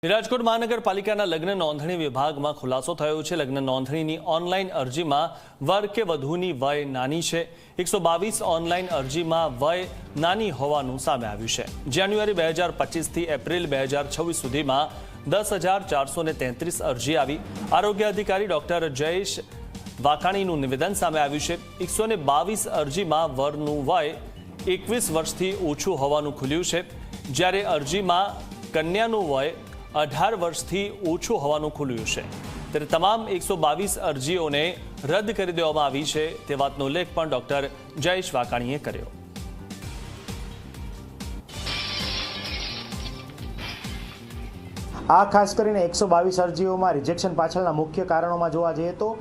રાજકોટ મહાનગરપાલિકાના લગ્ન નોંધણી વિભાગમાં ખુલાસો થયો છે। લગ્ન નોંધણીની ઓનલાઈન અરજીમાં વર કે વધુની વય નાની છે। 122 ઓનલાઈન અરજીમાં વય નાની હોવાનું સામે આવ્યું છે। જાન્યુઆરી 2025 થી એપ્રિલ 2026 સુધીમાં 10,433 અરજી આવી। આરોગ્ય અધિકારી ડોક્ટર જયેશ વાકાણીનું નિવેદન સામે આવ્યું છે। 122 અરજીમાં વરનું વય 21 વર્ષથી ઓછું હોવાનું ખુલ્યું છે, જ્યારે અરજીમાં કન્યાનું વય 18 વર્ષથી ઓછું હોવાનું ખુલ્યું છે। ત્યારે તમામ 122 અરજીઓને રદ કરી દેવામાં આવી છે તે વાતનો ઉલ્લેખ પણ ડોક્ટર જયેશ વાકાણીએ કર્યો। આ ખાસ કરીને 122 અરજીઓમાં રિજેક્શન પાછળના મુખ્ય કારણોમાં જોવા જઈએ તો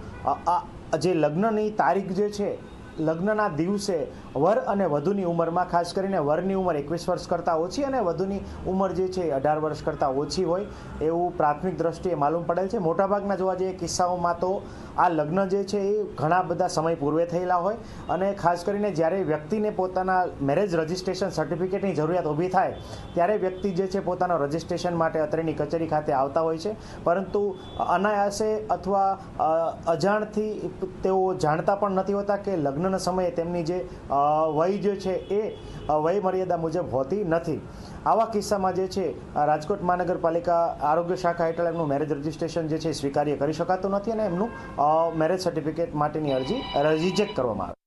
જે લગ્નની તારીખ જે છે, લગ્નના દિવસે વર અને વધુની ઉંમરમાં ખાસ કરીને વરની ઉંમર 21 વર્ષ કરતાં ઓછી અને વધુની ઉંમર જે છે 18 વર્ષ કરતાં ઓછી હોય એવું પ્રાથમિક દ્રષ્ટિએ માલુમ પડેલ છે। મોટાભાગના જોવા જઈએ કિસ્સાઓમાં તો આ લગ્ન જે છે એ ઘણા બધા સમય પૂર્વે થયેલા હોય અને ખાસ કરીને જ્યારે વ્યક્તિને પોતાના મેરેજ રજિસ્ટ્રેશન સર્ટિફિકેટની જરૂરિયાત ઊભી થાય ત્યારે વ્યક્તિ જે છે પોતાના રજિસ્ટ્રેશન માટે અત્રેની કચેરી ખાતે આવતા હોય છે, પરંતુ અનાયાસે અથવા અજાણથી તેઓ જાણતા પણ નથી હોતા કે લગ્નના સમયે તેમની જે વય જે છે એ વય મર્યાદા મુજબ હોતી નથી। આવા કિસ્સામાં જે છે રાજકોટ મહાનગરપાલિકા આરોગ્ય શાખા હેઠળ એમનું મેરેજ રજિસ્ટ્રેશન જે છે સ્વીકાર્ય કરી શકાતું નથી અને એમનું મેરેજ સર્ટિફિકેટ માટેની અરજી રિજેક્ટ કરવામાં આવે।